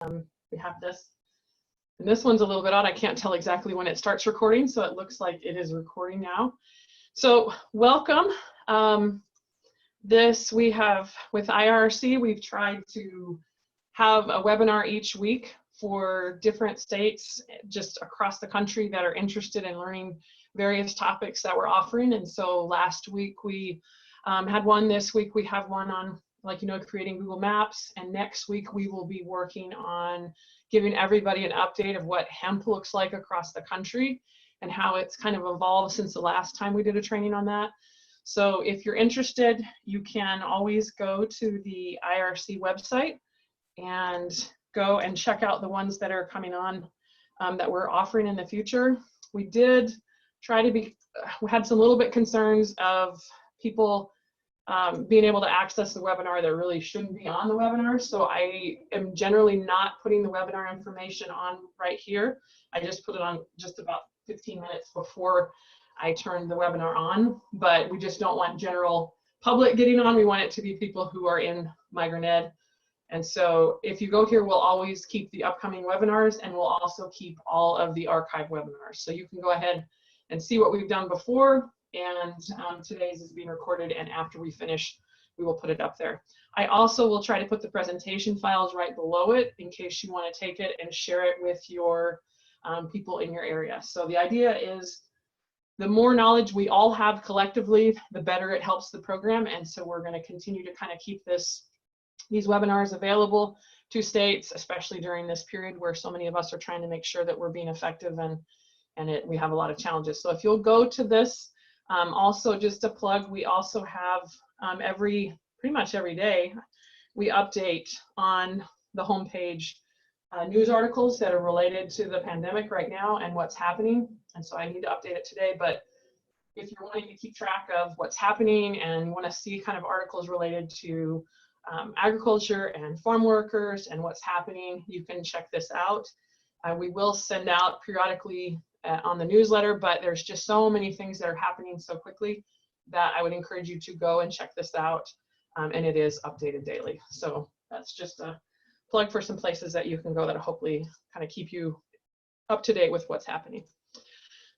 We have this, and this one's a little bit odd. I can't tell exactly when it starts recording, so it looks like it is recording now. So welcome. This we have with IDRC, we've tried to have a webinar each week for different states just across the country that are interested in learning various topics that we're offering. And so last week we had one. This week we have one on, creating Google Maps. And next week we will be working on giving everybody an update of what hemp looks like across the country and how it's kind of evolved since the last time we did a training on that. So if you're interested, you can always go to the IDRC website and go and check out the ones that are coming on that we're offering in the future. We did try to we had some little bit concerns of people being able to access the webinar that really shouldn't be on the webinar. So I am generally not putting the webinar information on right here. I just put it on just about 15 minutes before I turn the webinar on, but we just don't want general public getting on. We want it to be people who are in Migrant Ed. And so if you go here, we'll always keep the upcoming webinars, and we'll also keep all of the archive webinars. So you can go ahead and see what we've done before, and today's is being recorded, and after we finish, we will put it up there. I also will try to put the presentation files right below it in case you want to take it and share it with your people in your area. So the idea is the more knowledge we all have collectively, the better it helps the program. And so we're going to continue to kind of keep these webinars available to states, especially during this period where so many of us are trying to make sure that we're being effective, and we have a lot of challenges. So if you'll go to this, also just a plug, we also have pretty much every day, we update on the homepage news articles that are related to the pandemic right now and what's happening. And so I need to update it today, but if you're wanting to keep track of what's happening and want to see kind of articles related to agriculture and farm workers and what's happening, you can check this out. We will send out periodically on the newsletter, but there's just so many things that are happening so quickly that I would encourage you to go and check this out, and it is updated daily. So that's just a plug for some places that you can go that hopefully kind of keep you up to date with what's happening.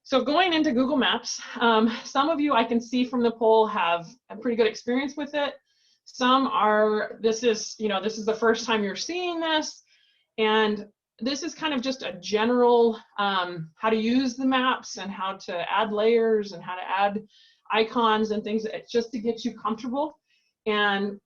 So going into Google Maps, some of you I can see from the poll have a pretty good experience with it. Some are, this is the first time you're seeing this, and this is kind of just a general how to use the maps and how to add layers and how to add icons and things, just to get you comfortable. And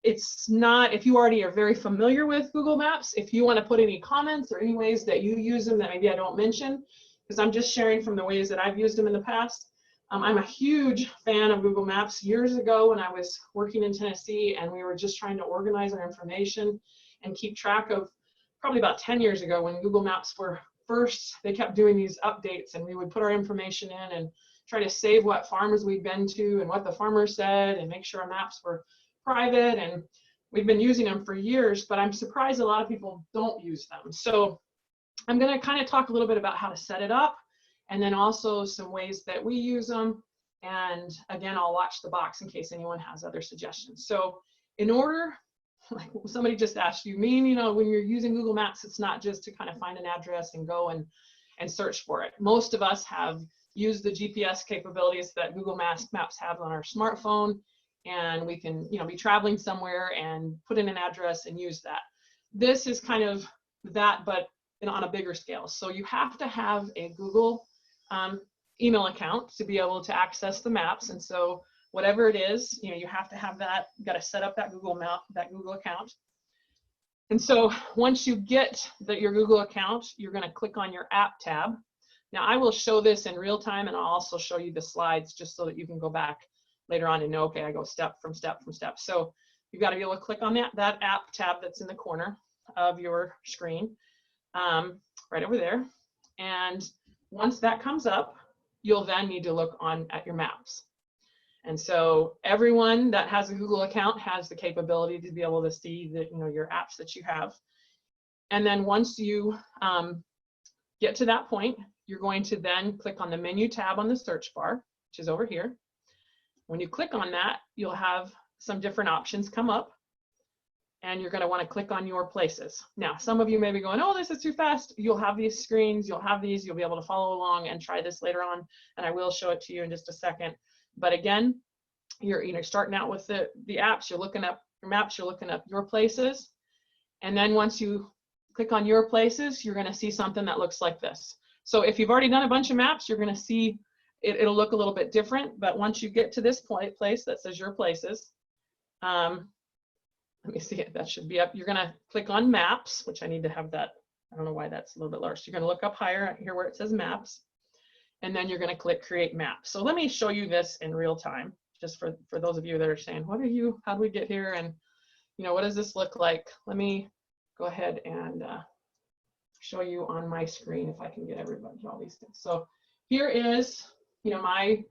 it's not, if you already are very familiar with Google Maps, if you want to put any comments or any ways that you use them that maybe I don't mention, because I'm just sharing from the ways that I've used them in the past. I'm a huge fan of Google Maps. Years ago when I was working in Tennessee and we were just trying to organize our information and keep track of, probably about 10 years ago when Google Maps were first, they kept doing these updates, and we would put our information in and try to save what farmers we'd been to and what the farmers said and make sure our maps were private. And we've been using them for years, but I'm surprised a lot of people don't use them. So I'm going to kind of talk a little bit about how to set it up, and then also some ways that we use them. And again, I'll watch the box in case anyone has other suggestions. So in order, like somebody just asked, you mean, when you're using Google Maps, it's not just to kind of find an address and go and search for it. Most of us have used the GPS capabilities that Google Maps have on our smartphone, and we can, be traveling somewhere and put in an address and use that. This is kind of that, but on a bigger scale. So you have to have a Google email account to be able to access the maps. And so whatever it is, you have to have that. You got to set up that Google account. And so once you get your Google account, you're going to click on your app tab. Now I will show this in real time, and I'll also show you the slides just so that you can go back later on and know, okay, I go step from step from step. So you've got to be able to click on that app tab that's in the corner of your screen, right over there. And once that comes up, you'll then need to look at your maps. And so everyone that has a Google account has the capability to be able to see your apps that you have. And then once you get to that point, you're going to then click on the menu tab on the search bar, which is over here. When you click on that, you'll have some different options come up. and you're going to want to click on your places. Now, some of you may be going, oh, this is too fast. You'll have these screens, you'll have these, you'll be able to follow along and try this later on, and I will show it to you in just a second. But again, you're starting out with the apps, you're looking up your maps, you're looking up your places, and then once you click on your places, you're going to see something that looks like this. So if you've already done a bunch of maps, you're going to see it'll look a little bit different, but once you get to this place that says your places, let me see it, that should be up. You're going to click on maps, which I need to have that. I don't know why that's a little bit large. So you're going to look up higher here where it says maps, and then you're going to click create map. So let me show you this in real time, just for those of you that are saying, how do we get here? And what does this look like? Let me go ahead and show you on my screen if I can get everybody all these things. So here is, my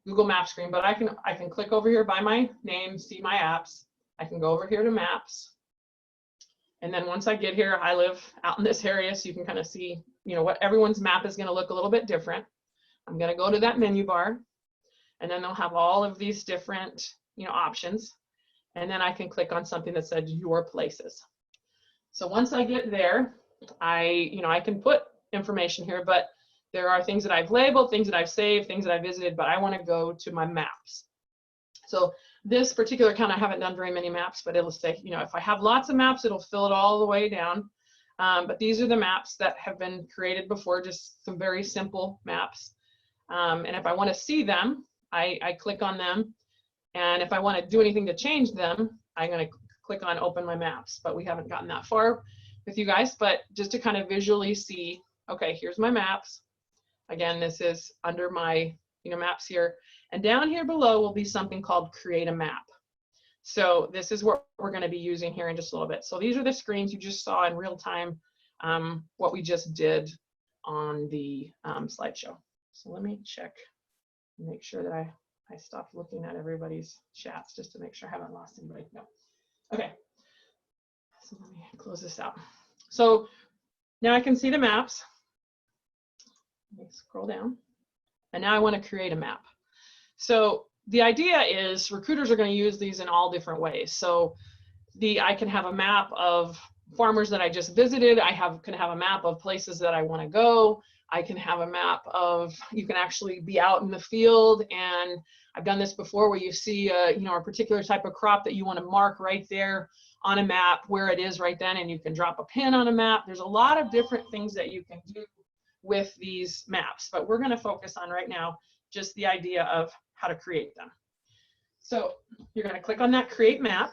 Google Maps screen, but I can click over here by my name, see my apps. I can go over here to maps. And then once I get here, I live out in this area, so you can kind of see, what everyone's map is going to look a little bit different. I'm going to go to that menu bar, and then they'll have all of these different, options. And then I can click on something that said your places. So once I get there, I can put information here, but there are things that I've labeled, things that I've saved, things that I visited, but I want to go to my maps. So this particular account, I haven't done very many maps, but it'll say, if I have lots of maps, it'll fill it all the way down. But these are the maps that have been created before, just some very simple maps. And if I want to see them, I click on them. And if I want to do anything to change them, I'm going to click on open my maps. But we haven't gotten that far with you guys, but just to kind of visually see, okay, here's my maps. Again, this is under my maps here. And down here below will be something called create a map. So this is what we're going to be using here in just a little bit. So these are the screens you just saw in real time, what we just did on the slideshow. So let me check and make sure that I stopped looking at everybody's chats just to make sure I haven't lost anybody. No. Okay. So let me close this out. So now I can see the maps. Let me scroll down. And now I want to create a map. So the idea is recruiters are going to use these in all different ways. So I can have a map of farmers that I just visited. I can have a map of places that I want to go. I can have a map of, you can actually be out in the field, and I've done this before where you see a particular type of crop that you want to mark right there on a map where it is right then, and you can drop a pin on a map. There's a lot of different things that you can do with these maps, but we're going to focus on right now just the idea of how to create them. So you're going to click on that create map,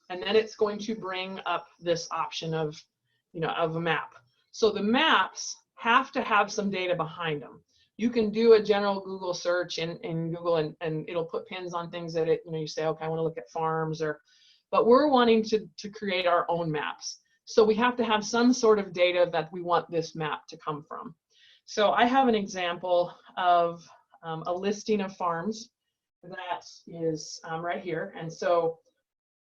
and then it's going to bring up this option of a map. So the maps have to have some data behind them. You can do a general Google search in Google, and it'll put pins on things that you say, okay, I want to look at farms, but we're wanting to create our own maps. So we have to have some sort of data that we want this map to come from. So I have an example of a listing of farms that is right here. And so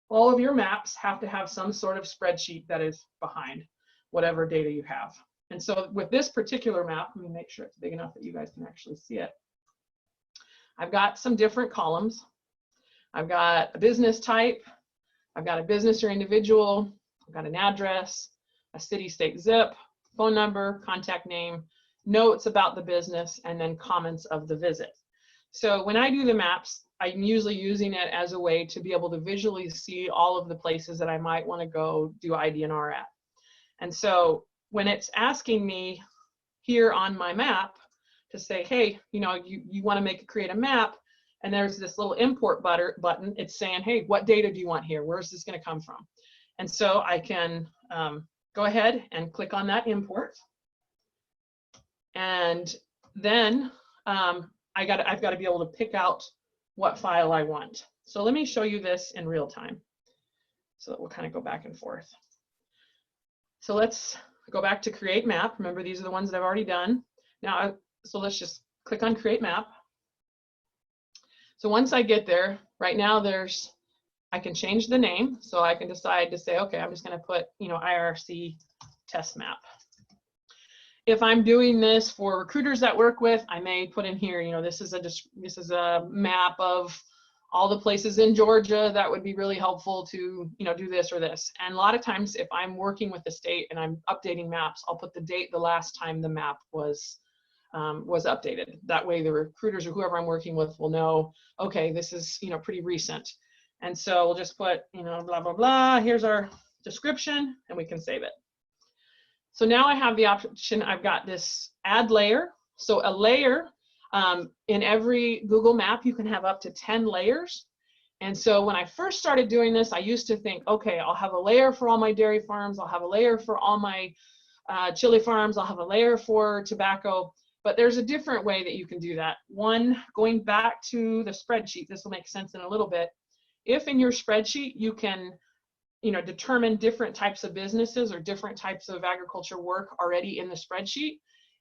all of your maps have to have some sort of spreadsheet that is behind whatever data you have. And so with this particular map, let me make sure it's big enough that you guys can actually see it. I've got some different columns. I've got a business type. I've got a business or individual. I've got an address, a city, state, zip, phone number, contact name, notes about the business, and then comments of the visit. So when I do the maps, I'm usually using it as a way to be able to visually see all of the places that I might want to go do IDNR at. And so when it's asking me here on my map to say, hey, you want to create a map, and there's this little import button, it's saying, hey, what data do you want here? Where's this going to come from? And so I can go ahead and click on that import. And then I've got to be able to pick out what file I want. So let me show you this in real time so that we'll kind of go back and forth. So let's go back to create map. Remember, these are the ones that I've already done. Now, so let's just click on create map. So once I get there, right now I can change the name. So I can decide to say, okay, I'm just going to put, IRC test map. If I'm doing this for recruiters that work with, I may put in here, this is a map of all the places in Georgia that would be really helpful to, you know, do this or this. And a lot of times if I'm working with the state and I'm updating maps, I'll put the date the last time the map was updated. That way the recruiters or whoever I'm working with will know, okay, this is, you know, pretty recent. And so we'll just put, you know, blah, blah, blah, here's our description, and we can save it. So now I have the option, I've got this add layer. So a layer, in every Google map, you can have up to 10 layers. And so when I first started doing this, I used to think, okay, I'll have a layer for all my dairy farms, I'll have a layer for all my chili farms, I'll have a layer for tobacco. But there's a different way that you can do that. One, going back to the spreadsheet, this will make sense in a little bit. If in your spreadsheet you can, you know, determine different types of businesses or different types of agriculture work already in the spreadsheet,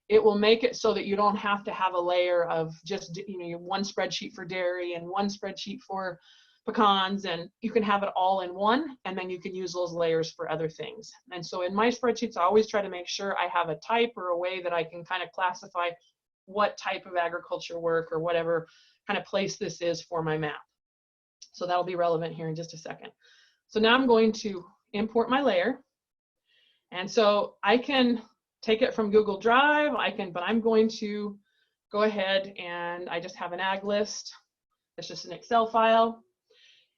it will make it so that you don't have to have a layer of just, you know, one spreadsheet for dairy and one spreadsheet for pecans, and you can have it all in one, and then you can use those layers for other things. And so in my spreadsheets, I always try to make sure I have a type or a way that I can kind of classify what type of agriculture work or whatever kind of place this is for my map. So that'll be relevant here in just a second. So now I'm going to import my layer. And so I can take it from Google Drive, but I'm going to go ahead and I just have an ag list. It's just an Excel file.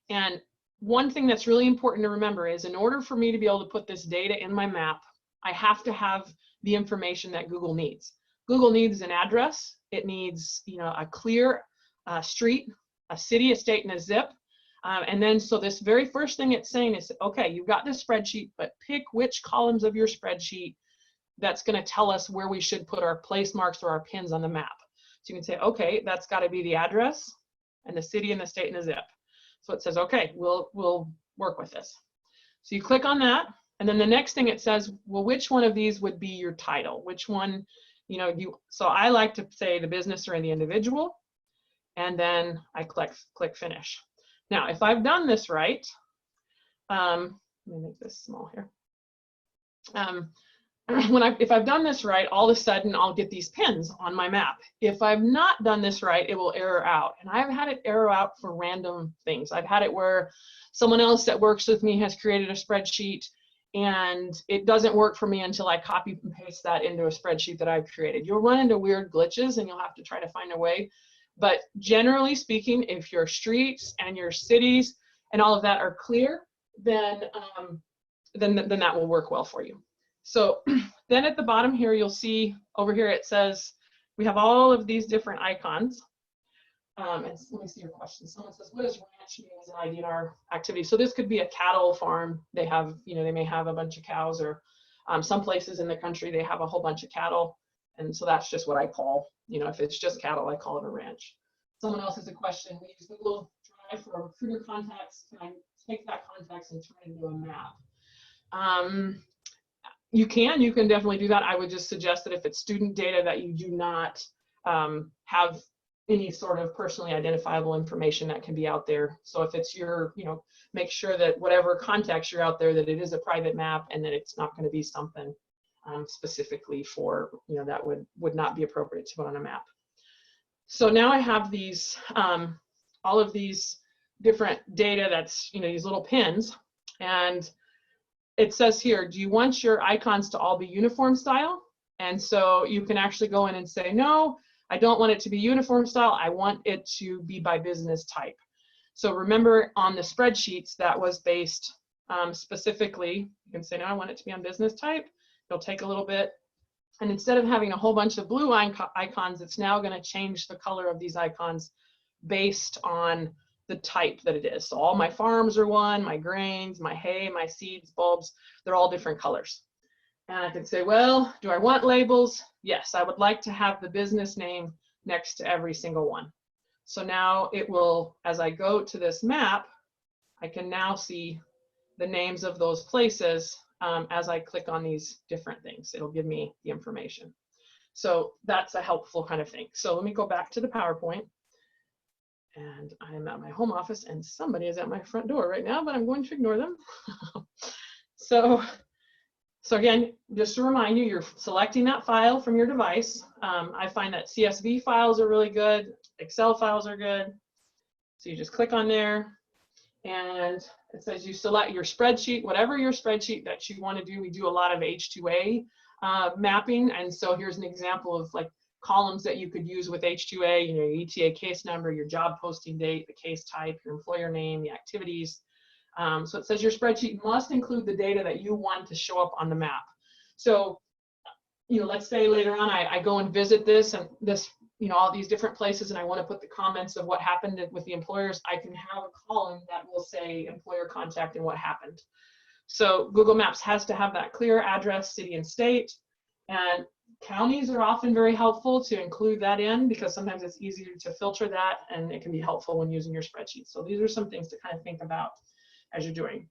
And one thing that's really important to remember is in order for me to be able to put this data in my map, I have to have the information that Google needs. Google needs an address. It needs, you know, a clear street, a city, a state, and a zip. And then, so this very first thing it's saying is, okay, you've got this spreadsheet, but pick which columns of your spreadsheet that's going to tell us where we should put our place marks or our pins on the map. So you can say, okay, that's got to be the address and the city and the state and the zip. So it says, okay, we'll work with this. So you click on that, and then the next thing it says, well, which one of these would be your title? Which one, you know, so I like to say the business or the individual, and then I click finish. Now, if I've done this right, let me make this small here. If I've done this right, all of a sudden I'll get these pins on my map. If I've not done this right, it will error out. And I've had it error out for random things. I've had it where someone else that works with me has created a spreadsheet and it doesn't work for me until I copy and paste that into a spreadsheet that I've created. You'll run into weird glitches and you'll have to try to find a way. But generally speaking, if your streets and your cities and all of that are clear, then that will work well for you. So then at the bottom here, you'll see over here it says we have all of these different icons. And let me see your question. Someone says, what does ranch mean as an IDR activity? So this could be a cattle farm. They have, you know, they may have a bunch of cows, or some places in the country they have a whole bunch of cattle. And so that's just what I call, you know, if it's just cattle, I call it a ranch. Someone else has a question. We use Google Drive for recruiter contacts. Can I take that contacts and turn it into a map? You can definitely do that. I would just suggest that if it's student data that you do not have any sort of personally identifiable information that can be out there. So if it's your, you know, make sure that whatever contacts you're out there, that it is a private map and that it's not going to be something specifically for, you know, that would not be appropriate to put on a map. So now I have these, all of these different data that's, you know, these little pins, and it says here, do you want your icons to all be uniform style? And so you can actually go in and say, no, I don't want it to be uniform style. I want it to be by business type. So remember on the spreadsheets that was based specifically, you can say, no, I want it to be on business type. It'll take a little bit. And instead of having a whole bunch of blue icons, it's now going to change the color of these icons based on the type that it is. So all my farms are one, my grains, my hay, my seeds, bulbs, they're all different colors. And I can say, well, do I want labels? Yes, I would like to have the business name next to every single one. So now it will, as I go to this map, I can now see the names of those places as I click on these different things. It'll give me the information. So that's a helpful kind of thing. So let me go back to the PowerPoint. And I'm at my home office and somebody is at my front door right now, but I'm going to ignore them. So again, just to remind you, you're selecting that file from your device. I find that CSV files are really good. Excel files are good. So you just click on there, and it says you select your spreadsheet, whatever your spreadsheet that you want to do. We do a lot of H2A mapping, and so here's an example of like columns that you could use with H2A, you know, your ETA case number, your job posting date, the case type, your employer name, the activities. So it says your spreadsheet must include the data that you want to show up on the map. So, you know, let's say later on I go and visit this and this, you know, all these different places, and I want to put the comments of what happened with the employers. I can have a column that will say employer contact and what happened. So Google Maps has to have that clear address, city and state, and counties are often very helpful to include that in, because sometimes it's easier to filter that, and it can be helpful when using your spreadsheet. So these are some things to kind of think about as you're doing.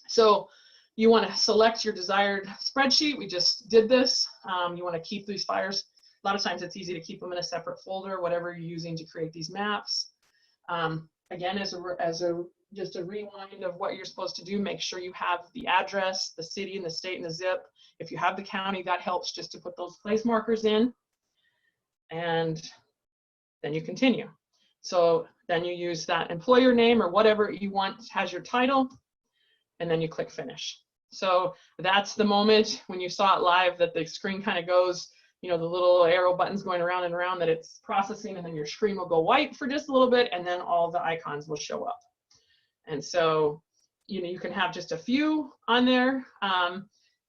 So you want to select your desired spreadsheet. We just did this. You want to keep these files. A lot of times it's easy to keep them in a separate folder, whatever you're using to create these maps. Again, just a rewind of what you're supposed to do, make sure you have the address, the city and the state and the zip. If you have the county, that helps just to put those place markers in, and then you continue. So then you use that employer name or whatever you want has your title, and then you click finish. So that's the moment when you saw it live that the screen kind of goes, you know, the little arrow buttons going around and around, that it's processing, and then your screen will go white for just a little bit, and then all the icons will show up. And so, you know, you can have just a few on there.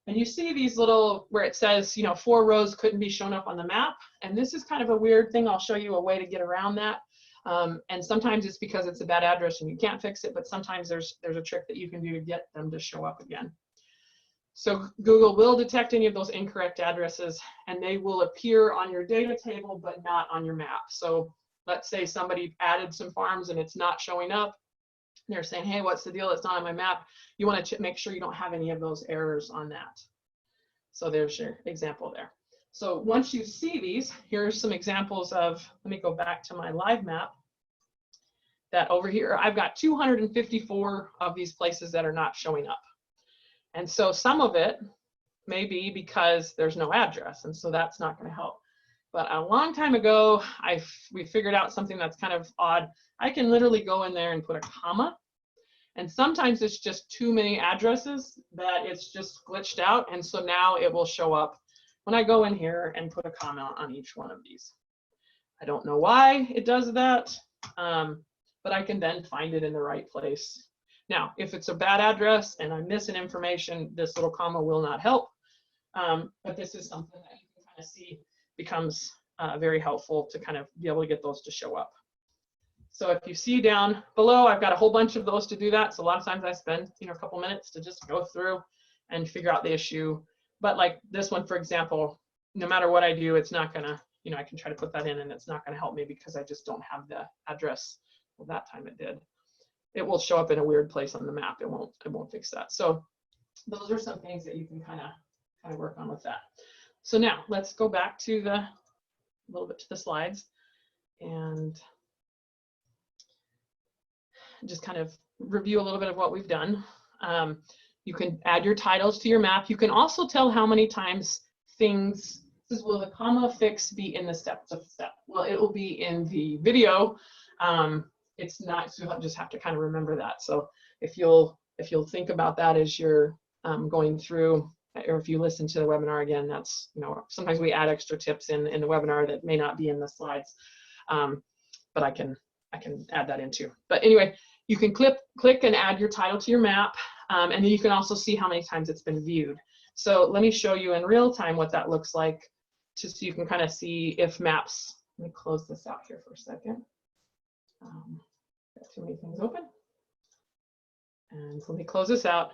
And you see these little, where it says, you know, 4 rows couldn't be shown up on the map. And this is kind of a weird thing. I'll show you a way to get around that. And sometimes it's because it's a bad address and you can't fix it, but sometimes there's a trick that you can do to get them to show up again. So Google will detect any of those incorrect addresses, and they will appear on your data table, but not on your map. So let's say somebody added some farms and it's not showing up. They're saying, hey, what's the deal? It's not on my map. You want to make sure you don't have any of those errors on that. So there's your example there. So once you see these, here's some examples of, let me go back to my live map. That over here, I've got 254 of these places that are not showing up. And so some of it may be because there's no address, and so that's not going to help. But a long time ago, we figured out something that's kind of odd. I can literally go in there and put a comma, and sometimes it's just too many addresses that it's just glitched out, and so now it will show up when I go in here and put a comma on each one of these. I don't know why it does that, but I can then find it in the right place. Now, if it's a bad address and I'm missing information, this little comma will not help, but this is something that you can kind of see becomes very helpful to kind of be able to get those to show up. So if you see down below, I've got a whole bunch of those to do that. So a lot of times I spend, you know, a couple minutes to just go through and figure out the issue. But like this one, for example, no matter what I do, it's not gonna, you know, I can try to put that in and it's not gonna help me because I just don't have the address. Well, that time it did. It will show up in a weird place on the map. It won't fix that. So those are some things that you can kind of work on with that. So now let's go back to a little bit to the slides and just kind of review a little bit of what we've done. You can add your titles to your map. You can also tell how many times things, this is, will the comma fix be in the steps of step? Well, it will be in the video. It's not, so you'll just have to kind of remember that. So if you'll think about that as you're going through, or if you listen to the webinar again, that's, you know, sometimes we add extra tips in the webinar that may not be in the slides, but I can add that in too. But anyway, you can click and add your title to your map, and then you can also see how many times it's been viewed. So let me show you in real time what that looks like, just so you can kind of see if maps, let me close this out here for a second. Got too many things open. And so let me close this out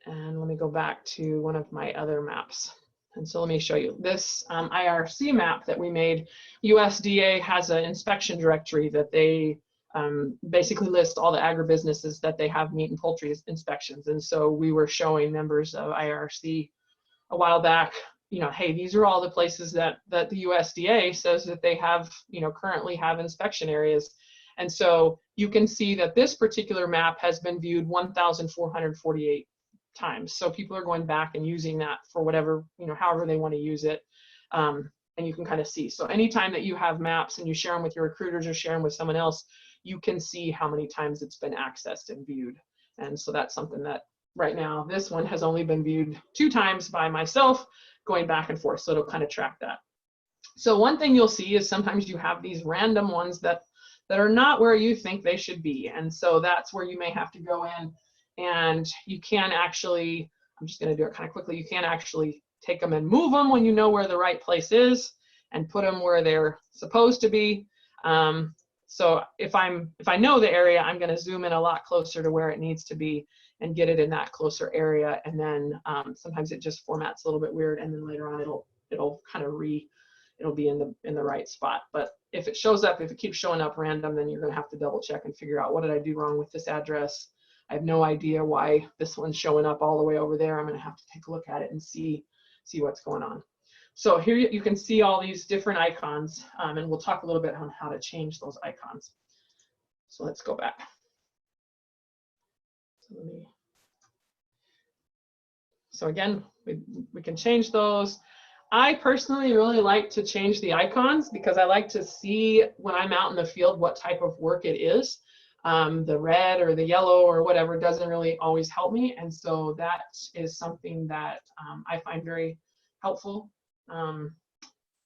and let me go back to one of my other maps. And so let me show you this IRC map that we made. USDA has an inspection directory that they basically list all the agribusinesses that they have meat and poultry inspections. And so we were showing members of IRC a while back, you know, hey, these are all the places that the USDA says that they have, you know, currently have inspection areas. And so you can see that this particular map has been viewed 1,448 times. So people are going back and using that for whatever, you know, however they want to use it. And you can kind of see. So anytime that you have maps and you share them with your recruiters or share them with someone else, you can see how many times it's been accessed and viewed. And so that's something that right now, this one has only been viewed 2 times by myself, going back and forth. So it'll kind of track that. So one thing you'll see is sometimes you have these random ones that are not where you think they should be. And so that's where you may have to go in, and you can actually, I'm just going to do it kind of quickly, you can actually take them and move them when you know where the right place is and put them where they're supposed to be. So if I know the area, I'm going to zoom in a lot closer to where it needs to be and get it in that closer area. And then sometimes it just formats a little bit weird, and then later on it'll kind of it'll be in the right spot. But if it shows up, if it keeps showing up random, then you're going to have to double check and figure out, what did I do wrong with this address? I have no idea why this one's showing up all the way over there. I'm going to have to take a look at it and see what's going on. So here you can see all these different icons, and we'll talk a little bit on how to change those icons. So let's go back. So again, we can change those. I personally really like to change the icons because I like to see when I'm out in the field what type of work it is. The red or the yellow or whatever doesn't really always help me. And so that is something that I find very helpful.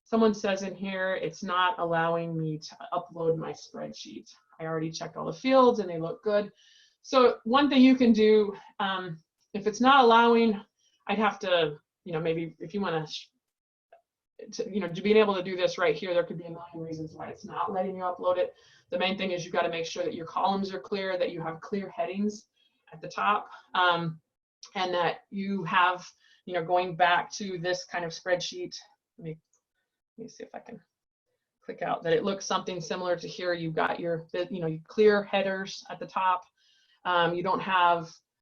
Someone says in here, it's not allowing me to upload my spreadsheet. I already checked all the fields and they look good. So one thing you can do, if it's not allowing, I'd have to, maybe if you want to being able to do this right here, there could be a million reasons why it's not letting you upload it. The main thing is you've got to make sure that your columns are clear, that you have clear headings at the top, and that you have, going back to this kind of spreadsheet. Let me see if I can click out, that it looks something similar to here. You've got your, clear headers at the top.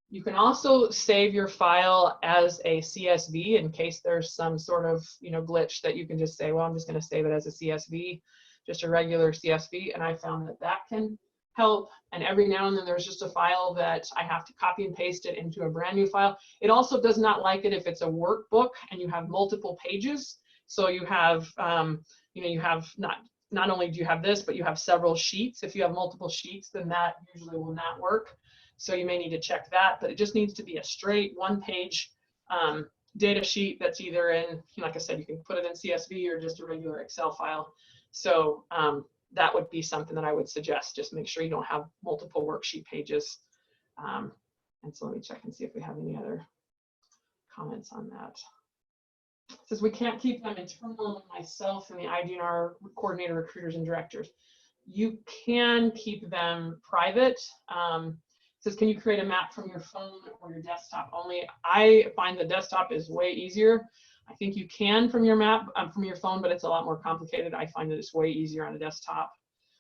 You can also save your file as a CSV in case there's some sort of, glitch that you can just say, well, I'm just going to save it as a CSV, just a regular CSV. And I found that can help. And every now and then there's just a file that I have to copy and paste it into a brand new file. It also does not like it if it's a workbook and you have multiple pages. So you have, you have not only do you have this, but you have several sheets. If you have multiple sheets, then that usually will not work. So you may need to check that, but it just needs to be a straight one-page data sheet that's either in, like I said, you can put it in CSV or just a regular Excel file. So that would be something that I would suggest. Just make sure you don't have multiple worksheet pages. And so let me check and see if we have any other comments on that. It says we can't keep them internal, myself and the IDNR coordinator, recruiters, and directors. You can keep them private. Says, can you create a map from your phone or your desktop only? I find the desktop is way easier. I think you can from your from your phone, but it's a lot more complicated. I find that it's way easier on a desktop.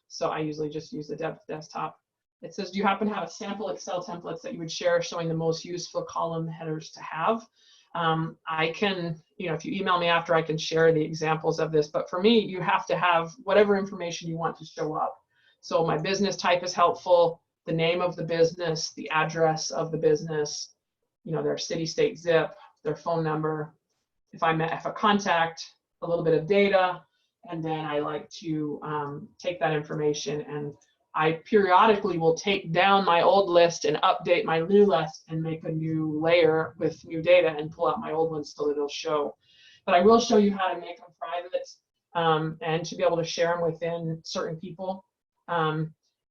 So I usually just use the desktop. It says, do you happen to have a sample Excel templates that you would share showing the most useful column headers to have? I can, if you email me after, I can share the examples of this. But for me, you have to have whatever information you want to show up. So my business type is helpful. The name of the business, the address of the business, their city, state, zip, their phone number. If a contact, a little bit of data, and then I like to take that information and I periodically will take down my old list and update my new list and make a new layer with new data and pull out my old ones so that it'll show. But I will show you how to make them private and to be able to share them within certain people.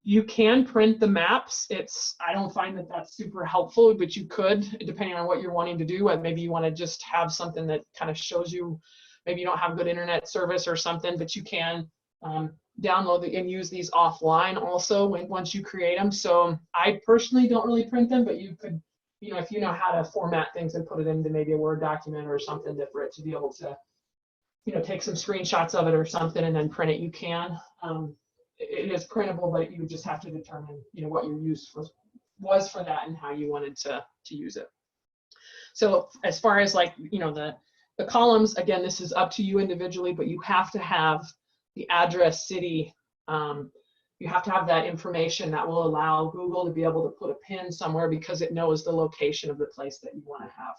You can print the maps. I don't find that that's super helpful, but you could, depending on what you're wanting to do. Maybe you want to just have something that kind of shows you, maybe you don't have good internet service or something, but you can download and use these offline also once you create them. So I personally don't really print them, but you could, if you know how to format things and put it into maybe a Word document or something for it to be able to, take some screenshots of it or something and then print it, you can. It is printable, but you would just have to determine, what your use was for that and how you wanted to use it. So as far as the columns, again, this is up to you individually, but you have to have the address, city. You have to have that information that will allow Google to be able to put a pin somewhere because it knows the location of the place that you want to have.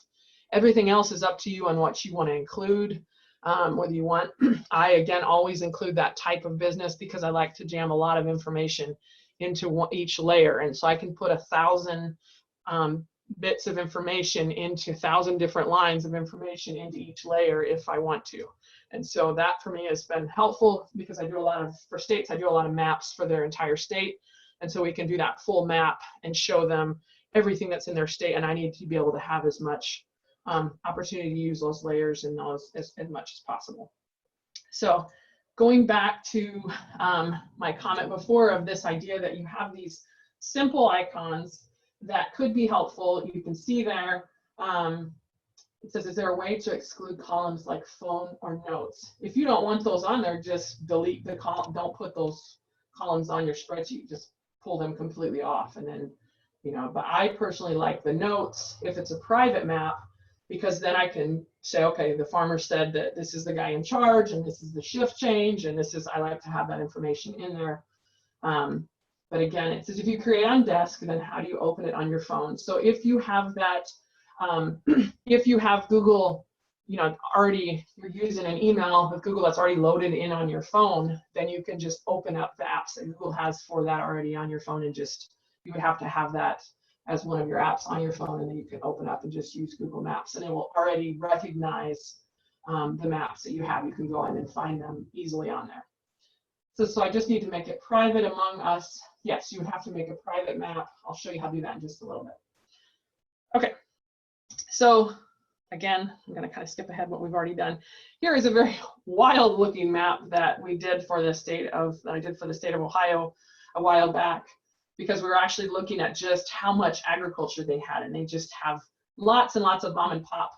Everything else is up to you on what you want to include. Whether you want, I again always include that type of business because I like to jam a lot of information into each layer. And so I can put 1,000 bits of information into 1,000 different lines of information into each layer if I want to. And so that for me has been helpful because I do a lot of, for states, I do a lot of maps for their entire state. And so we can do that full map and show them everything that's in their state. And I need to be able to have as much opportunity to use those layers and those as much as possible. So going back to my comment before of this idea that you have these simple icons that could be helpful. You can see there, it says, is there a way to exclude columns like phone or notes? If you don't want those on there, just delete the column. Don't put those columns on your spreadsheet. Just pull them completely off. And then, you know, but I personally like the notes if it's a private map, because then I can say, okay, the farmer said that this is the guy in charge and this is the shift change. And this is, I like to have that information in there. But again, it says if you create on desk, then how do you open it on your phone? So if you have that, if you have Google, you know, already, you're using an email with Google that's already loaded in on your phone, then you can just open up the apps that Google has for that already on your phone, and just, you would have to have that as one of your apps on your phone, and then you can open up and just use Google Maps, and it will already recognize the maps that you have. You can go in and find them easily on there. So I just need to make it private among us. Yes, you would have to make a private map. I'll show you how to do that in just a little bit. Okay, so again, I'm going to kind of skip ahead what we've already done. Here is a very wild looking map that we did for the state of, Ohio a while back, because we were actually looking at just how much agriculture they had, and they just have lots and lots of mom and pop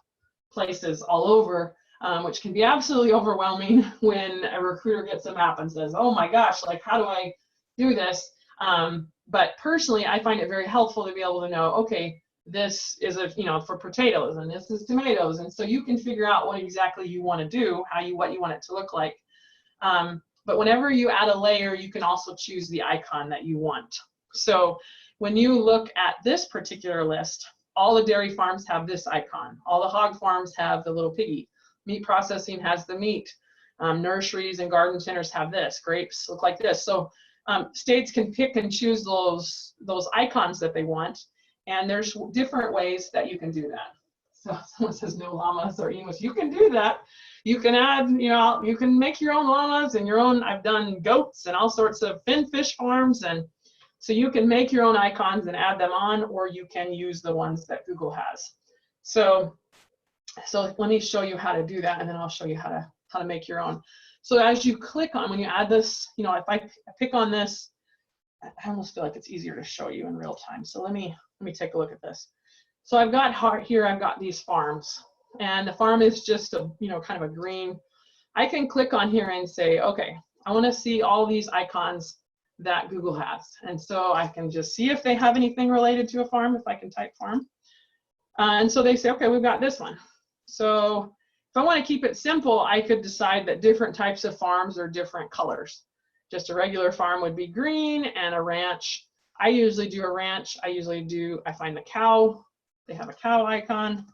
places all over. Which can be absolutely overwhelming when a recruiter gets a map and says, oh my gosh, like, how do I do this? But personally, I find it very helpful to be able to know, okay, this is for potatoes, and this is tomatoes. And so you can figure out what exactly you want to do, what you want it to look like. But whenever you add a layer, you can also choose the icon that you want. So when you look at this particular list, all the dairy farms have this icon. All the hog farms have the little piggy. Meat processing has the meat. Nurseries and garden centers have this. Grapes look like this. So states can pick and choose those icons that they want, and there's different ways that you can do that. So someone says no llamas or emus. You can do that. You can add, you can make your own llamas and your own. I've done goats and all sorts of finfish farms, and so you can make your own icons and add them on, or you can use the ones that Google has. So let me show you how to do that, and then I'll show you how to make your own. So as you click on, when you add this, if I pick on this, I almost feel like it's easier to show you in real time. So let me take a look at this. So I've got here, I've got these farms, and the farm is just a, kind of a green. I can click on here and say, okay, I want to see all these icons that Google has. And so I can just see if they have anything related to a farm, if I can type farm. And so they say, okay, we've got this one. So if I want to keep it simple, I could decide that different types of farms are different colors. Just a regular farm would be green, and a ranch. I usually do a ranch. I find the cow. They have a cow icon.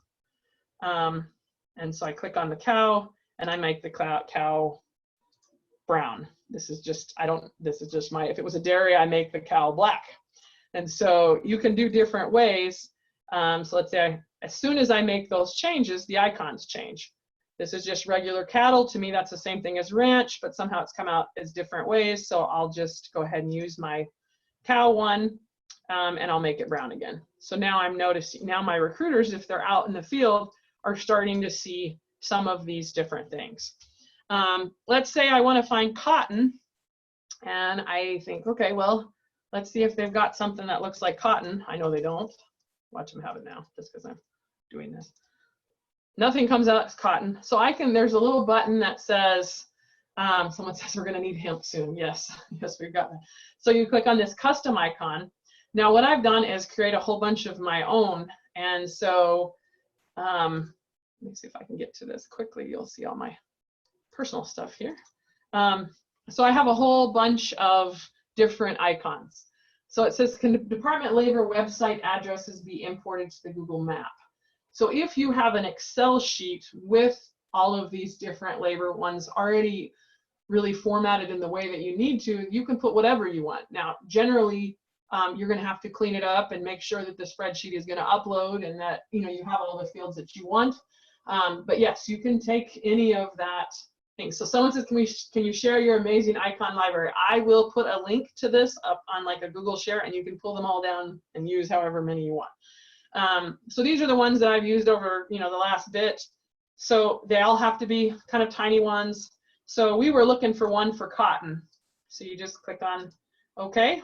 And so I click on the cow, and I make the cow brown. This is just if it was a dairy, I make the cow black. And so you can do different ways. So let's say as soon as I make those changes, the icons change. This is just regular cattle. To me, that's the same thing as ranch, but somehow it's come out as different ways. So I'll just go ahead and use my cow one, and I'll make it brown again. So now I'm noticing, now my recruiters, if they're out in the field, are starting to see some of these different things. Let's say I want to find cotton, and I think, okay, well, let's see if they've got something that looks like cotton. I know they don't. Watch them have it now, just because I'm doing this. Nothing comes out as cotton. So there's a little button that says, someone says we're going to need hemp soon. Yes, yes, we've got that. So you click on this custom icon. Now what I've done is create a whole bunch of my own. And so let me see if I can get to this quickly. You'll see all my personal stuff here. So I have a whole bunch of different icons. So it says, can Department Labor website addresses be imported to the Google map? So if you have an Excel sheet with all of these different labor ones already really formatted in the way that you need to, you can put whatever you want. Now, generally, you're going to have to clean it up and make sure that the spreadsheet is going to upload and that you have all the fields that you want. But yes, you can take any of that thing. So someone says, can you share your amazing icon library? I will put a link to this up on like a Google Share, and you can pull them all down and use however many you want. So these are the ones that I've used over the last bit. So they all have to be kind of tiny ones. So we were looking for one for cotton. So you just click on OK.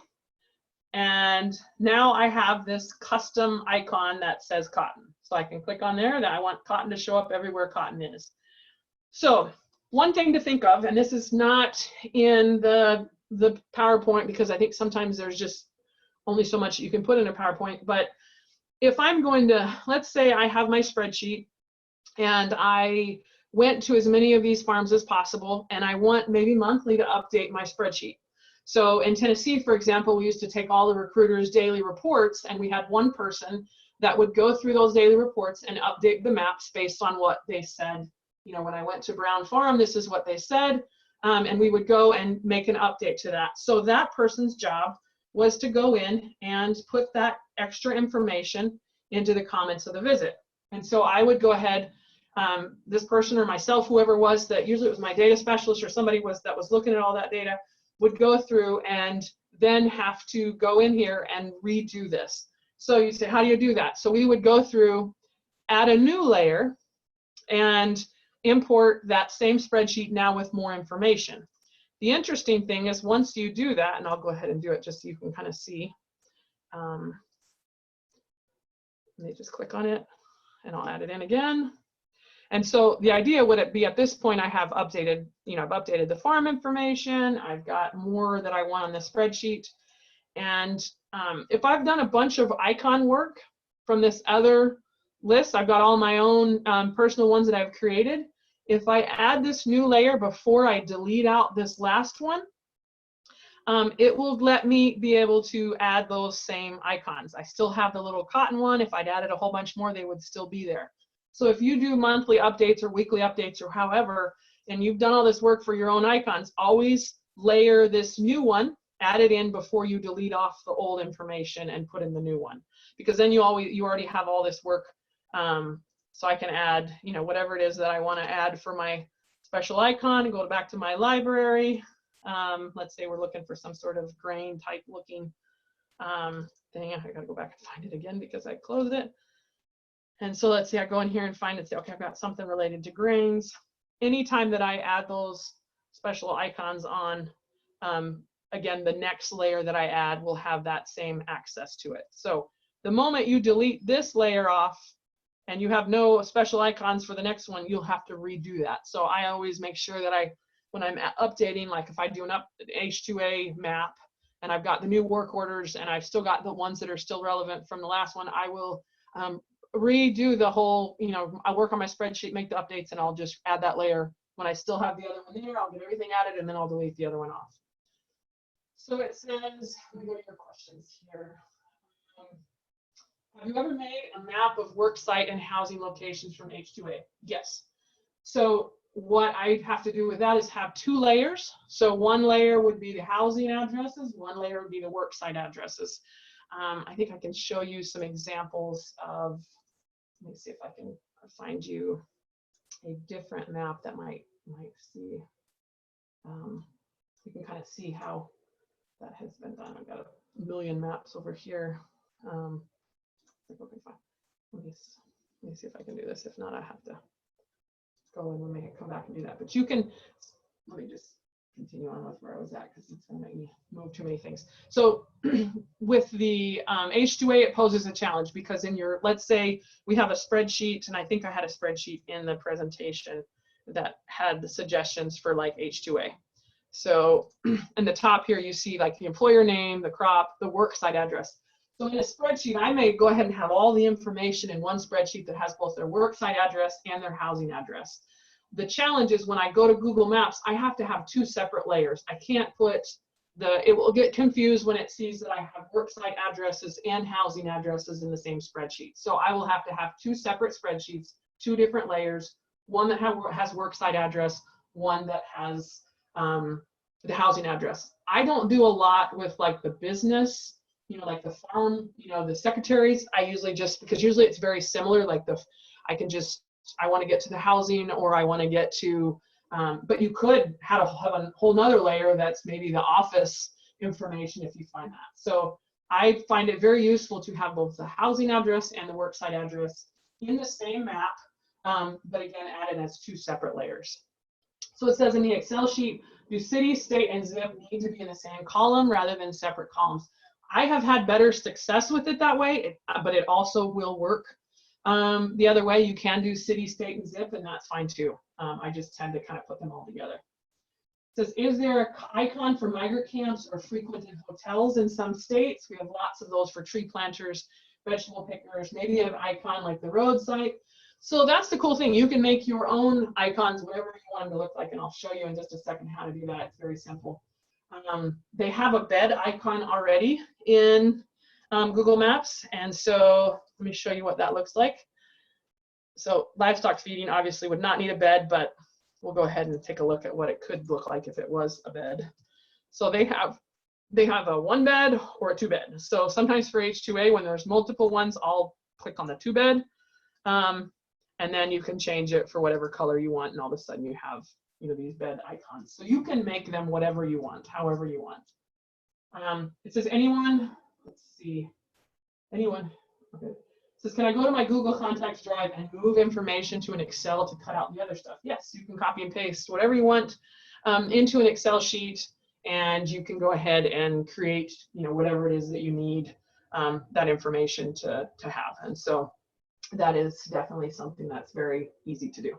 And now I have this custom icon that says cotton. So I can click on there that I want cotton to show up everywhere cotton is. So one thing to think of, and this is not in the PowerPoint because I think sometimes there's just only so much you can put in a PowerPoint, but if I'm going to, let's say I have my spreadsheet and I went to as many of these farms as possible and I want maybe monthly to update my spreadsheet. So in Tennessee, for example, we used to take all the recruiters' daily reports and we had one person that would go through those daily reports and update the maps based on what they said. When I went to Brown Farm, this is what they said, and we would go and make an update to that. So that person's job was to go in and put that extra information into the comments of the visit. And so I would go ahead, this person or myself, whoever was that, usually it was my data specialist or somebody that was looking at all that data, would go through and then have to go in here and redo this. So you say, how do you do that? So we would go through, add a new layer, and import that same spreadsheet now with more information. The interesting thing is once you do that, and I'll go ahead and do it just so you can kind of see. Let me just click on it and I'll add it in again. And so the idea would it be at this point I have updated, I've updated the farm information, I've got more that I want on the spreadsheet. And if I've done a bunch of icon work from this other list, I've got all my own personal ones that I've created. If I add this new layer before I delete out this last one, it will let me be able to add those same icons. I still have the little cotton one. If I'd added a whole bunch more, they would still be there. So if you do monthly updates or weekly updates or however, and you've done all this work for your own icons, always layer this new one, add it in before you delete off the old information and put in the new one. Because then you already have all this work. So I can add, whatever it is that I want to add for my special icon and go back to my library. Let's say we're looking for some sort of grain type looking thing. I gotta go back and find it again because I closed it. And so let's see, I go in here and find it, say, okay, I've got something related to grains. Anytime that I add those special icons on, again, the next layer that I add will have that same access to it. So the moment you delete this layer off and you have no special icons for the next one, you'll have to redo that. So I always make sure that when I'm updating, like if I do an H2A map and I've got the new work orders and I've still got the ones that are still relevant from the last one, I will redo the whole, I work on my spreadsheet, make the updates, and I'll just add that layer. When I still have the other one there, I'll get everything added and then I'll delete the other one off. So it says, let me go to your questions here. Have you ever made a map of work site and housing locations from H2A? Yes. So what I have to do with that is have two layers. So one layer would be the housing addresses, one layer would be the work site addresses. I think I can show you some examples of, let me see if I can find you a different map that might see. You can kind of see how that has been done. I've got a million maps over here. Let me see if I can do this. If not, I have to go and we may come back and do that. But you can, let me just continue on with where I was at because it's going to make me move too many things. So with the H2A, it poses a challenge because in your, let's say we have a spreadsheet, and I think I had a spreadsheet in the presentation that had the suggestions for like H2A. So in the top here, you see like the employer name, the crop, the work site address. So in a spreadsheet, I may go ahead and have all the information in one spreadsheet that has both their work site address and their housing address. The challenge is when I go to Google Maps, I have to have two separate layers. I can't put it will get confused when it sees that I have work site addresses and housing addresses in the same spreadsheet. So I will have to have two separate spreadsheets, two different layers, one that has work site address, one that has the housing address. I don't do a lot with like the business, you know, like the farm, you know, the secretaries. I usually just, because usually it's very similar, like I can just, I want to get to the housing, or I want to get to, but you could have a whole nother layer that's maybe the office information if you find that. So I find it very useful to have both the housing address and the worksite address in the same map, but again, added as 2 separate layers. So it says in the Excel sheet, do city, state, and zip need to be in the same column rather than separate columns? I have had better success with it that way, but it also will work the other way. You can do city, state, and zip, and that's fine too. I just tend to kind of put them all together. It says, is there an icon for migrant camps or frequented hotels in some states? We have lots of those for tree planters, vegetable pickers, maybe an icon like the roadside. So that's the cool thing. You can make your own icons, whatever you want them to look like, and I'll show you in just a second how to do that. It's very simple. They have a bed icon already in Google Maps, and so let me show you what that looks like. So livestock feeding obviously would not need a bed, but we'll go ahead and take a look at what it could look like if it was a bed. So they have a 1 bed or a 2 bed. So sometimes for H2A, when there's multiple ones, I'll click on the 2 bed. And then you can change it for whatever color you want, and all of a sudden you have, you know, these bed icons. So you can make them whatever you want, however you want. It says anyone, let's see, anyone, okay. It says, can I go to my Google Contacts Drive and move information to an Excel to cut out the other stuff? Yes, you can copy and paste whatever you want into an Excel sheet, and you can go ahead and create, you know, whatever it is that you need that information to have. And so that is definitely something that's very easy to do.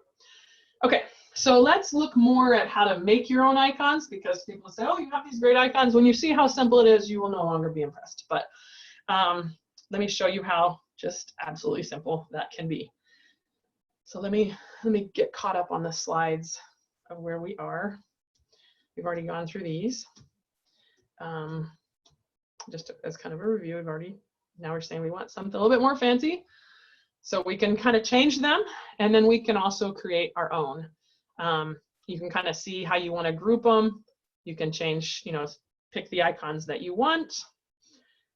Okay, so let's look more at how to make your own icons, because people say, oh, you have these great icons. When you see how simple it is, you will no longer be impressed. But let me show you how just absolutely simple that can be. So let me get caught up on the slides of where we are. We've already gone through these. Just as kind of a review, now we're saying we want something a little bit more fancy. So we can kind of change them, and then we can also create our own. You can kind of see how you want to group them. You can change, you know, pick the icons that you want,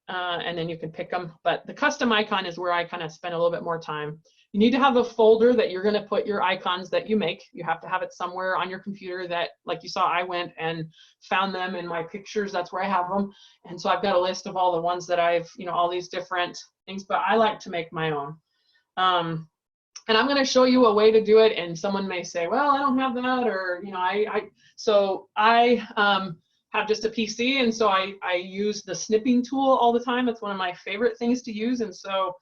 and then you can pick them. But the custom icon is where I kind of spend a little bit more time. You need to have a folder that you're going to put your icons that you make. You have to have it somewhere on your computer that, like you saw, I went and found them in my pictures. That's where I have them. And so I've got a list of all the ones that I've, you know, all these different things, but I like to make my own. And I'm going to show you a way to do it, and someone may say, well, I don't have that, or, you know, so I have just a PC, and so I use the Snipping Tool all the time. It's one of my favorite things to use. And so